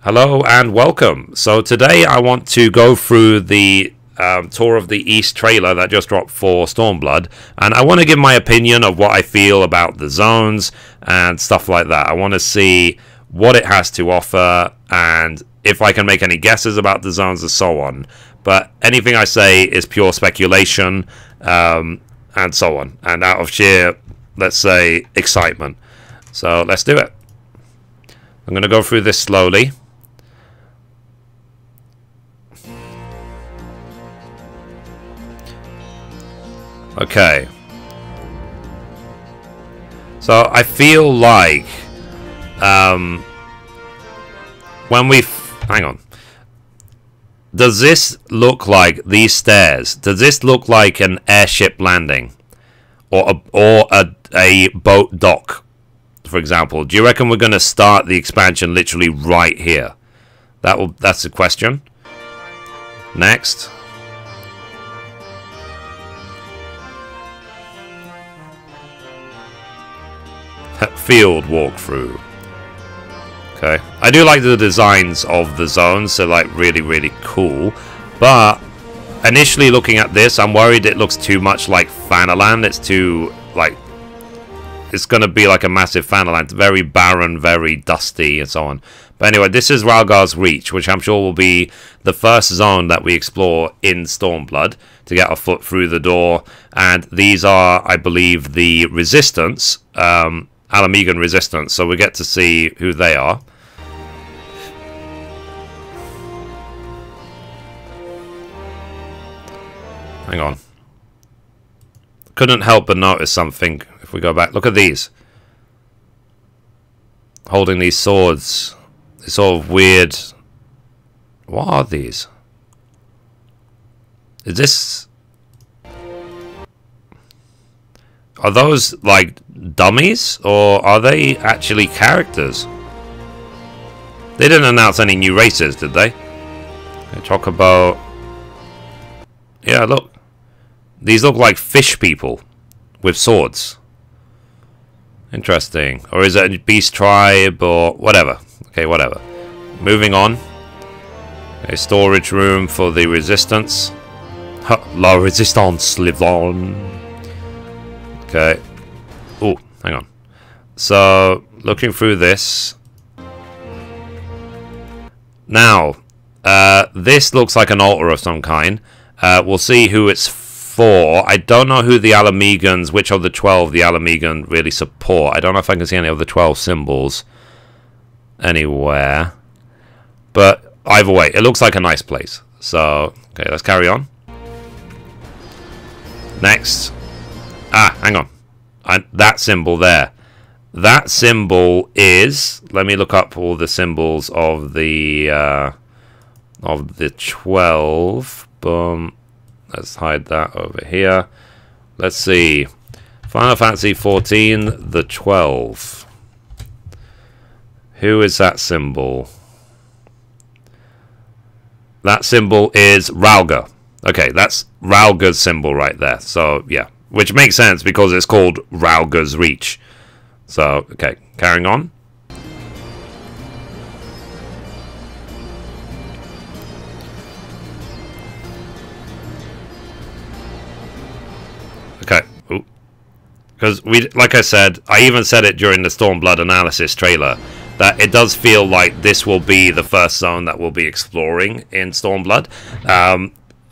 Hello and welcome. So today I want to go through the Tour of the East trailer that just dropped for Stormblood, and I want to give my opinion of what I feel about the zones and stuff like that. I want to see what it has to offer and if I can make any guesses about the zones and so on. But anything I say is pure speculation and so on, and out of sheer, let's say, excitement. So let's do it. I'm going to go through this slowly. Okay. So I feel like when we hang on. Does this look like these stairs? Does this look like an airship landing or a boat dock, for example? Do you reckon we're going to start the expansion literally right here? That's the question. Next. Field walkthrough. Okay, I do like the designs of the zones. They're like really cool, but initially looking at this, I'm worried it looks too much like Fanaland. It's too like it's gonna be like a massive Fanaland, very barren, very dusty, and so on. But anyway, this is Rhalgar's Reach, which I'm sure will be the first zone that we explore in Stormblood to get our foot through the door. And these are, I believe, the Resistance. Alamegan Resistance, so we get to see who they are. Hang on. Couldn't help but notice something if we go back. Look at these. Holding these swords. It's sort of weird. What are these? Is this... Are those like dummies, or are they actually characters? They didn't announce any new races, did they? They talk about... Yeah, look. These look like fish people with swords. Interesting. Or is it a beast tribe or whatever? Okay, whatever. Moving on. A storage room for the Resistance. La Resistance live on. Okay. Oh, hang on. So, looking through this. Now, this looks like an altar of some kind. We'll see who it's for. I don't know who the Alamegans, which of the 12 the Alamegan really support. I don't know if I can see any of the 12 symbols anywhere. But either way, it looks like a nice place. So, okay, let's carry on. Next. Ah, hang on. That symbol there. That symbol is... Let me look up all the symbols of the 12. Boom. Let's hide that over here. Let's see. Final Fantasy XIV, the 12. Who is that symbol? That symbol is Rhalgar. Okay, that's Rhalgar's symbol right there. So, yeah. Which makes sense because it's called Rhalgar's Reach. So, okay, carrying on. Okay, because like I said, I even said it during the Stormblood analysis trailer, that it does feel like this will be the first zone that we'll be exploring in Stormblood.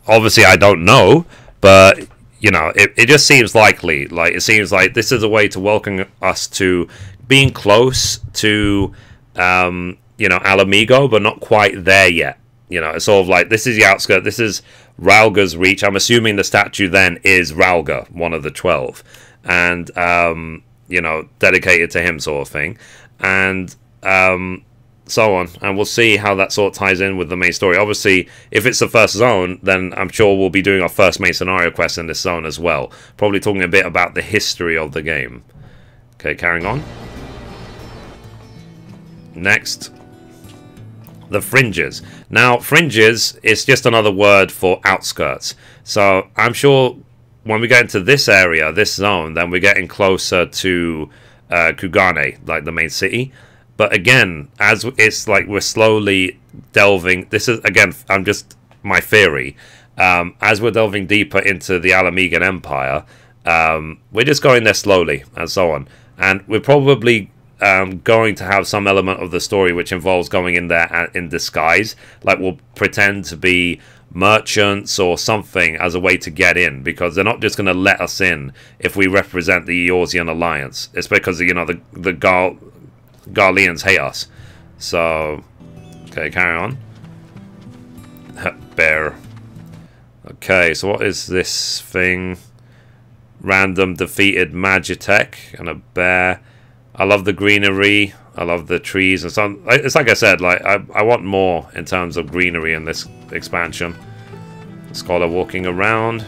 Obviously, I don't know, but... You know, it just seems likely. Like, it seems like this is a way to welcome us to being close to, you know, Alamigo, but not quite there yet. You know, it's sort of like, this is the outskirt, this is Rhalgar's Reach. I'm assuming the statue then is Rhalgar, one of the 12. And, you know, dedicated to him sort of thing. And, so on, and we'll see how that sort of ties in with the main story. Obviously, if it's the first zone, then I'm sure we'll be doing our first main scenario quest in this zone as well. Probably talking a bit about the history of the game. Okay, carrying on. Next. The Fringes. Now, Fringes is just another word for outskirts. So, I'm sure when we get into this area, this zone, then we're getting closer to Kugane, like the main city. But again, as it's like we're slowly delving, this is again, I'm just my theory. As we're delving deeper into the Alamegan Empire, we're just going there slowly and so on, and we're probably going to have some element of the story which involves going in there in disguise, like we'll pretend to be merchants or something as a way to get in, because they're not just going to let us in if we represent the Eorzean Alliance. It's because, you know, the Garleans hate us. So, okay, carry on. Bear. Okay, so what is this thing? Random defeated Magitech and a bear. I love the greenery. I love the trees and so. It's like I said, like I want more in terms of greenery in this expansion. Scholar walking around.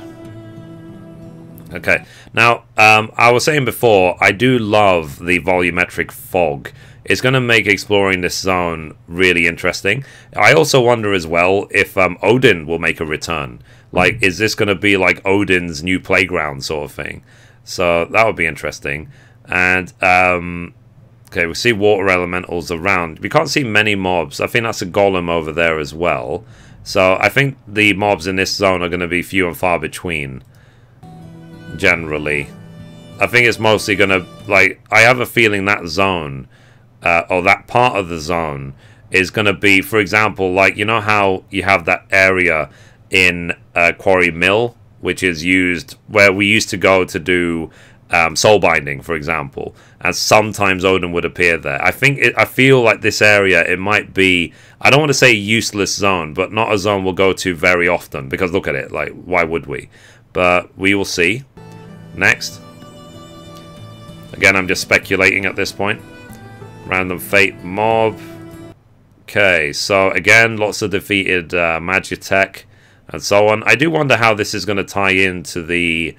Okay, now I was saying before, I do love the volumetric fog. It's going to make exploring this zone really interesting. I also wonder as well if Odin will make a return. Like, is this going to be like Odin's new playground sort of thing? So that would be interesting. And okay, we see water elementals around. We can't see many mobs. I think that's a golem over there as well. So I think the mobs in this zone are going to be few and far between. Generally, I think it's mostly going to, like, I have a feeling that zone, or that part of the zone, is going to be, for example, like, you know how you have that area in Quarry Mill, which is used where we used to go to do soul binding, for example, and sometimes Odin would appear there. I feel like this area, it might be, I don't want to say useless zone, but not a zone we'll go to very often, because look at it, like, why would we? But we will see. Next. Again, I'm just speculating at this point. Random fate mob. Okay, so again, lots of defeated Magitech and so on. I do wonder how this is going to tie into the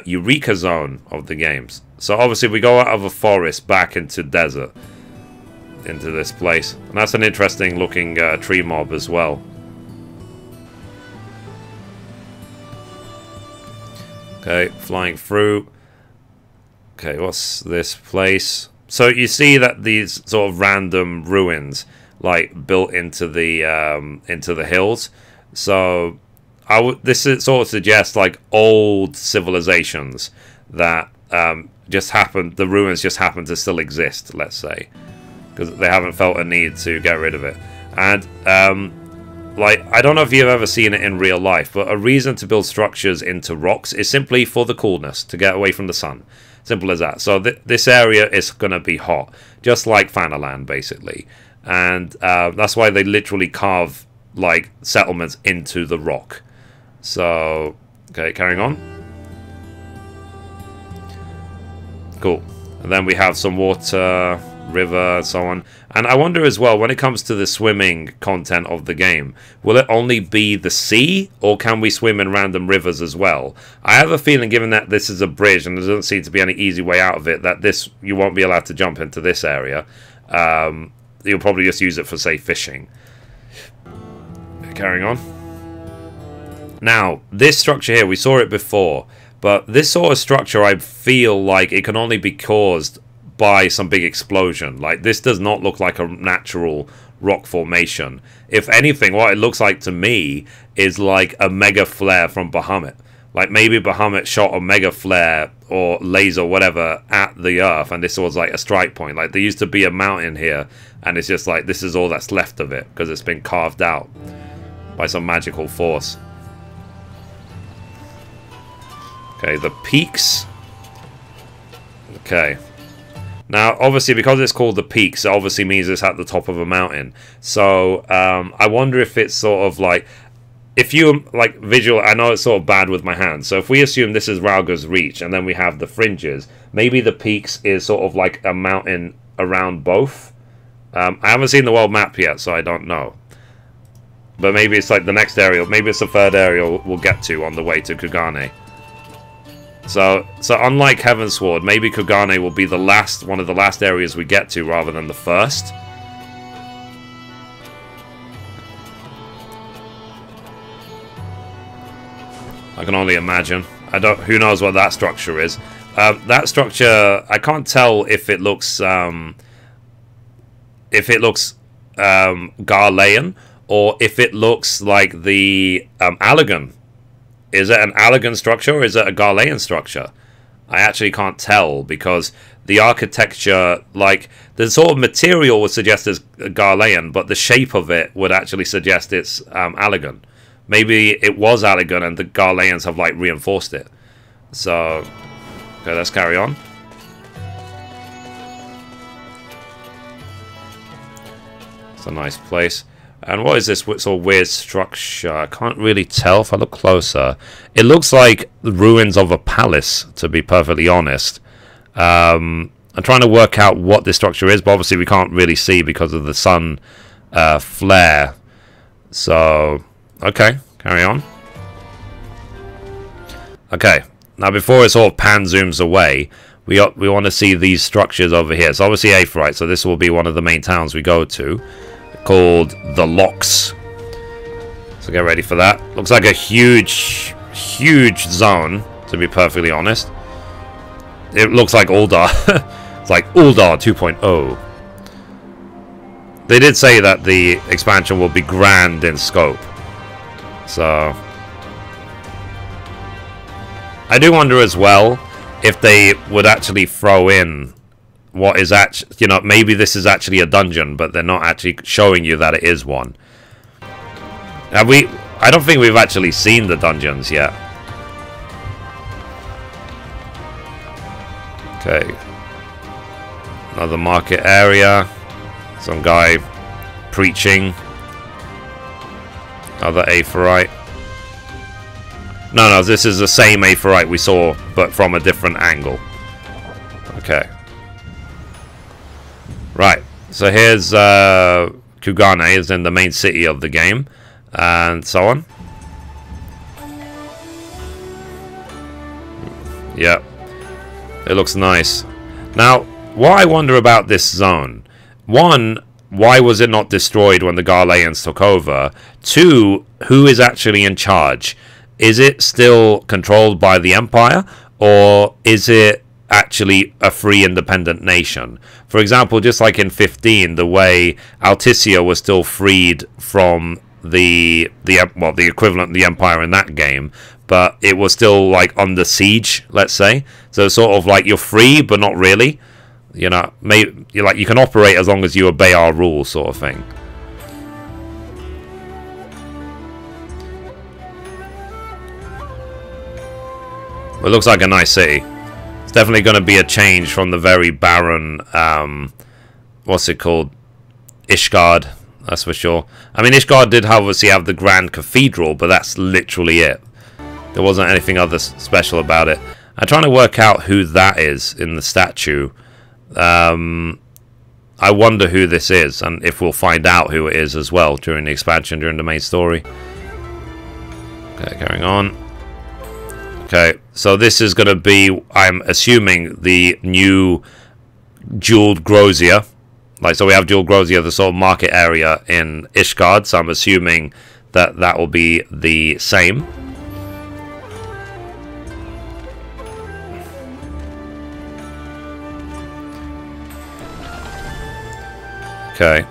Eureka zone of the games. So obviously we go out of a forest back into desert, into this place, and that's an interesting looking tree mob as well. Okay, flying through. Okay, what's this place? So you see that these sort of random ruins, like, built into the hills. So this is sort of suggests like old civilizations that just happened. The ruins just happen to still exist, let's say, because they haven't felt a need to get rid of it. And like, I don't know if you've ever seen it in real life, but a reason to build structures into rocks is simply for the coolness, to get away from the sun. Simple as that. So this area is going to be hot, just like Fanaland, basically. And that's why they literally carve, like, settlements into the rock. So, okay, carrying on. Cool. And then we have some water, river, and so on. And I wonder as well, when it comes to the swimming content of the game, will it only be the sea, or can we swim in random rivers as well? I have a feeling, given that this is a bridge and there doesn't seem to be any easy way out of it, that you won't be allowed to jump into this area. You'll probably just use it for, say, fishing. Carrying on. Now, this structure here, we saw it before, but this sort of structure, I feel like it can only be caused by some big explosion. Like, this does not look like a natural rock formation. If anything, what it looks like to me is like a mega flare from Bahamut. Like, maybe Bahamut shot a mega flare or laser, whatever, at the earth, and this was like a strike point. Like, there used to be a mountain here, and it's just like, this is all that's left of it, because it's been carved out by some magical force. Okay, the peaks. Okay. Now, obviously, because it's called the peaks, it obviously means it's at the top of a mountain. So, I wonder if it's sort of like, if you, like, visual, I know it's sort of bad with my hands. So, if we assume this is Rauga's Reach, and then we have the fringes, maybe the peaks is sort of like a mountain around both. I haven't seen the world map yet, so I don't know. But maybe it's like the next area, maybe it's the third area we'll get to on the way to Kugane. So unlike Heavensward, maybe Kugane will be one of the last areas we get to, rather than the first. I can only imagine. Who knows what that structure is? That structure, I can't tell if it looks if it looks Gharlean, or if it looks like the Allagan. Is it an Allagan structure, or is it a Gharlean structure? I actually can't tell, because the architecture, like, the sort of material would suggest it's Gharlean, but the shape of it would actually suggest it's Allagan. Maybe it was Allagan and the Gharleans have, like, reinforced it. So, okay, let's carry on. It's a nice place. And what is this sort of weird structure? I can't really tell if I look closer. It looks like the ruins of a palace, to be perfectly honest. I'm trying to work out what this structure is, but obviously we can't really see because of the sun flare. So, okay, carry on. Okay, now before it sort of pan zooms away, we want to see these structures over here. So obviously Aetheryte, so this will be one of the main towns we go to, called the Locks. So get ready for that. Looks like a huge zone, to be perfectly honest. It looks like Uldar. It's like Uldar 2.0. They did say that the expansion will be grand in scope. So I do wonder as well if they would actually throw in what is actually, you know, maybe this is actually a dungeon, but they're not actually showing you that it is one. Have we? I don't think we've actually seen the dungeons yet. Okay. Another market area. Some guy preaching. Other Aetheryte. No, this is the same Aetheryte we saw, but from a different angle. Okay. Right, so here's Kugane is in the main city of the game, and so on. Yep, it looks nice. Now, what I wonder about this zone, one, why was it not destroyed when the Gharleans took over? Two, who is actually in charge? Is it still controlled by the Empire, or is it actually a free independent nation? For example, just like in 15, the way Alticia was still freed from the equivalent of the Empire in that game, but it was still like under siege, let's say. So sort of like you're free, but not really. You know, maybe you're like you can operate as long as you obey our rules, sort of thing. Well, it looks like a nice city. Definitely going to be a change from the very barren, what's it called, Ishgard, that's for sure. I mean, Ishgard did obviously have the Grand Cathedral, but that's literally it. There wasn't anything other special about it. I'm trying to work out who that is in the statue. I wonder who this is, and if we'll find out who it is as well during the expansion, during the main story. Okay, carrying on. Okay, so this is going to be, I'm assuming, the new Jeweled Grosier. Like, so we have Jeweled Grosier, the sort of market area in Ishgard, so I'm assuming that that will be the same. Okay.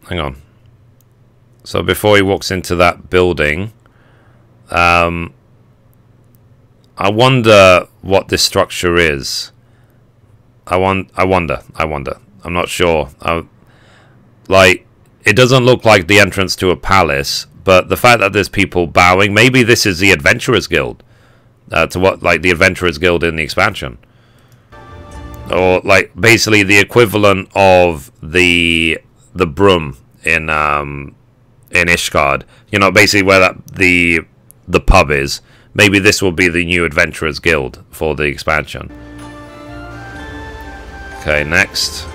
Hang on. So before he walks into that building, I wonder what this structure is. I wonder. I'm not sure. Like, it doesn't look like the entrance to a palace, but the fact that there's people bowing, maybe this is the Adventurers Guild. To what, like the Adventurers Guild in the expansion. Or, like, basically the equivalent of the broom in Ishgard. You know, basically where that the pub is. Maybe this will be the new Adventurers Guild for the expansion. Okay, next.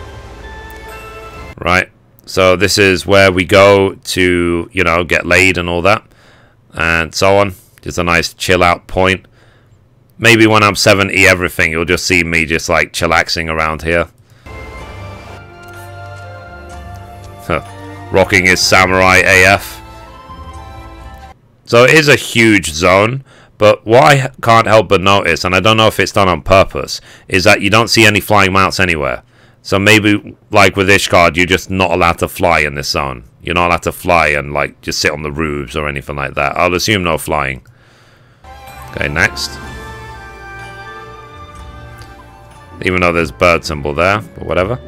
Right. So this is where we go to, you know, get laid and all that. And so on. Just a nice chill out point. Maybe when I'm 70 everything, you'll just see me just like chillaxing around here. Rocking his samurai AF. So it is a huge zone, but what I can't help but notice, and I don't know if it's done on purpose, is that you don't see any flying mounts anywhere. So maybe, like with Ishgard, you're just not allowed to fly in this zone. You're not allowed to fly and, like, just sit on the roofs or anything like that. I'll assume no flying. Okay, next. Even though there's bird symbol there, but whatever.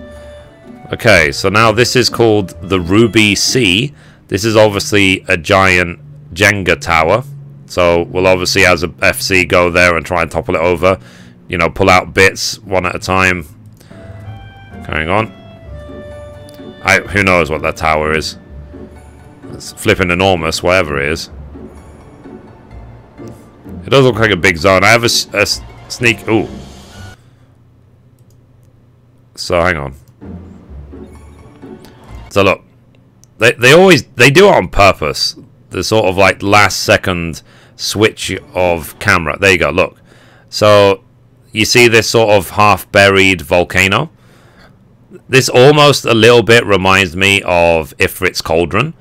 Okay, so now this is called the Ruby Sea. This is obviously a giant Jenga tower. So we'll obviously, as a FC, go there and try and topple it over. You know, pull out bits one at a time. Carrying on. Who knows what that tower is. It's flipping enormous, whatever it is. It does look like a big zone. I have a sneak... Ooh. So, hang on. So, look. They do it on purpose. The sort of, like, last second switch of camera. There you go, look. So, you see this sort of half-buried volcano? This almost a little bit reminds me of Ifrit's Cauldron.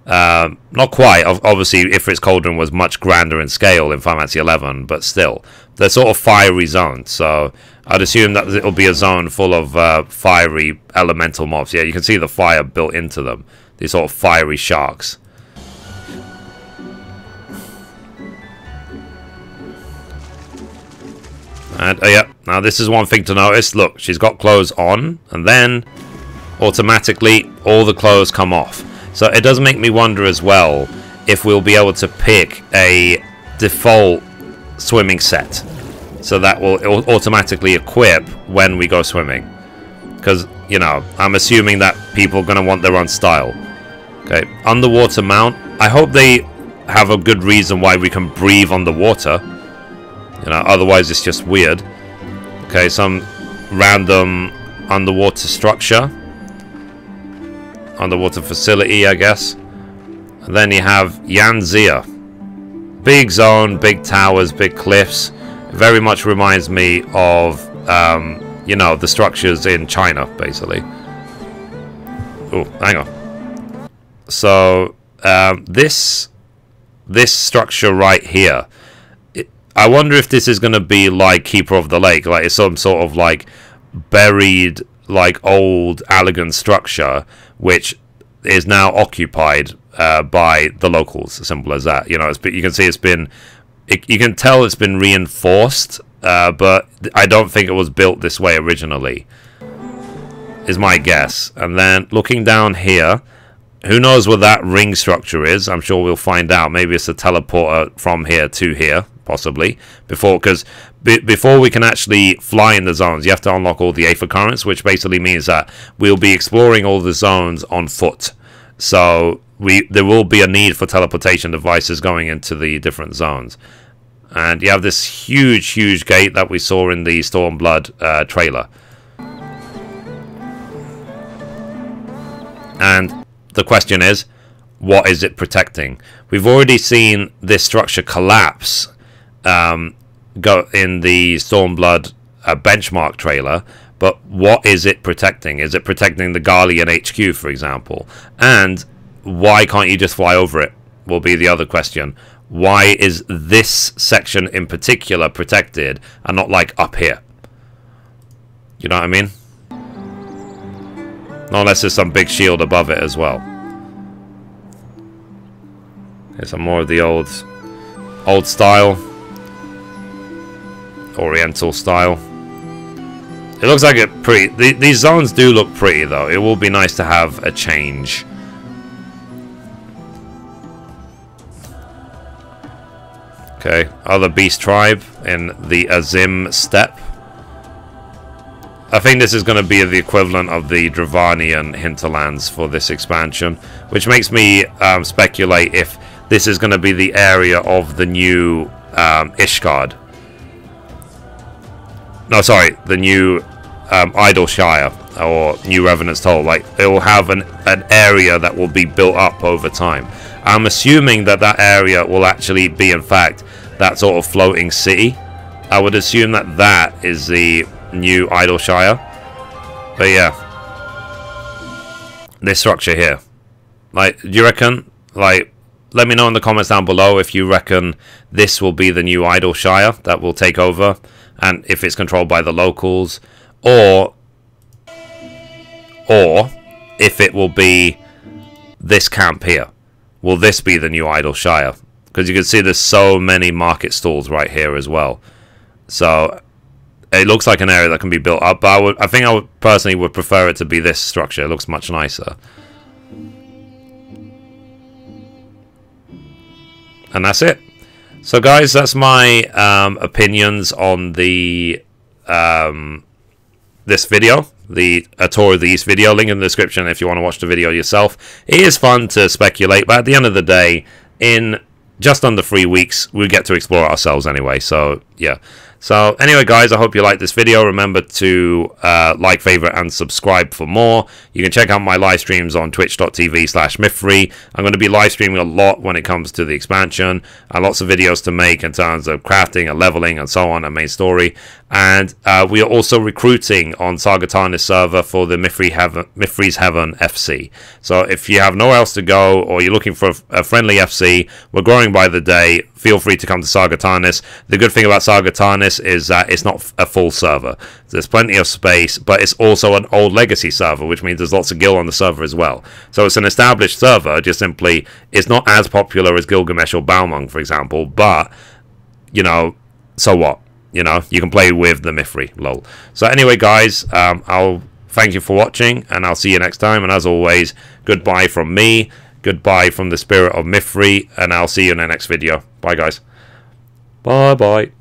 Not quite. Obviously, Ifrit's Cauldron was much grander in scale in Final Fantasy XI, but still. They're sort of fiery zones, so I'd assume that it'll be a zone full of fiery elemental mobs. Yeah, you can see the fire built into them. These sort of fiery sharks. And, yeah, now this is one thing to notice. Look, she's got clothes on, and then automatically all the clothes come off. So it does make me wonder as well if we'll be able to pick a default swimming set. So that will automatically equip when we go swimming. Because, you know, I'm assuming that people are going to want their own style. Okay, underwater mount. I hope they have a good reason why we can breathe underwater. You know, otherwise it's just weird. Okay, some random underwater structure. Underwater facility, I guess. And then you have Yanzia. Big zone, big towers, big cliffs. Very much reminds me of, you know, the structures in China, basically. Oh, hang on. So, this structure right here. I wonder if this is going to be like Keeper of the Lake, like it's some sort of like buried, like old Allegan structure, which is now occupied by the locals. As simple as that. You know, you can see it's been, you can tell it's been reinforced, but I don't think it was built this way originally. Is my guess. And then looking down here, who knows what that ring structure is? I'm sure we'll find out. Maybe it's a teleporter from here to here. Possibly because before we can actually fly in the zones, you have to unlock all the Aether Currents, which basically means that we'll be exploring all the zones on foot. So there will be a need for teleportation devices going into the different zones. And you have this huge gate that we saw in the Stormblood trailer. And the question is, what is it protecting? We've already seen this structure collapse go in the Stormblood benchmark trailer, but what is it protecting? Is it protecting the Garlean HQ, for example? And why can't you just fly over it? Will be the other question. Why is this section in particular protected and not like up here? You know what I mean? Not unless there's some big shield above it as well. Here's some more of the old style. Oriental style. It looks like it pretty. These zones do look pretty, though. It will be nice to have a change. Okay, other beast tribe in the Azim steppe. I think this is going to be the equivalent of the Dravanian hinterlands for this expansion, which makes me speculate if this is going to be the area of the new Ishgard. No, sorry, the new Idle Shire, or New Revenant's Toll. Like, it will have an area that will be built up over time. I'm assuming that that area will actually be, in fact, that sort of floating city. I would assume that that is the new Idle Shire. But yeah, this structure here. Like, do you reckon, like, let me know in the comments down below if you reckon this will be the new Idle Shire that will take over, and if it's controlled by the locals, or or if it will be this camp here. Will this be the new Idle Shire? Because you can see there's so many market stalls right here as well. So it looks like an area that can be built up, but I think I would personally would prefer it to be this structure. It looks much nicer. And that's it. So guys, that's my opinions on the this video, a tour of the East video. Link in the description if you want to watch the video yourself. It is fun to speculate, but at the end of the day, in just under 3 weeks, we get to explore it ourselves anyway. So yeah. So anyway, guys, I hope you liked this video. Remember to like, favorite, and subscribe for more. You can check out my live streams on twitch.tv/Mithrie. I'm going to be live streaming a lot when it comes to the expansion. Lots of videos to make in terms of crafting and leveling and so on, and main story. And we are also recruiting on Saga Tarnis server for the Mithrie's Heaven FC. So if you have nowhere else to go, or you're looking for a friendly FC, we're growing by the day. Feel free to come to Saga Tarnis. The good thing about Saga Tarnis is that it's not a full server. There's plenty of space, but it's also an old legacy server, which means there's lots of gil on the server as well. So it's an established server, just simply it's not as popular as Gilgamesh or Balmung, for example, but, you know, so what? You know, you can play with the Mithrie, lol. So anyway, guys, I'll thank you for watching, and I'll see you next time. And as always, goodbye from me, goodbye from the spirit of Mithrie, and I'll see you in the next video. Bye, guys. Bye-bye.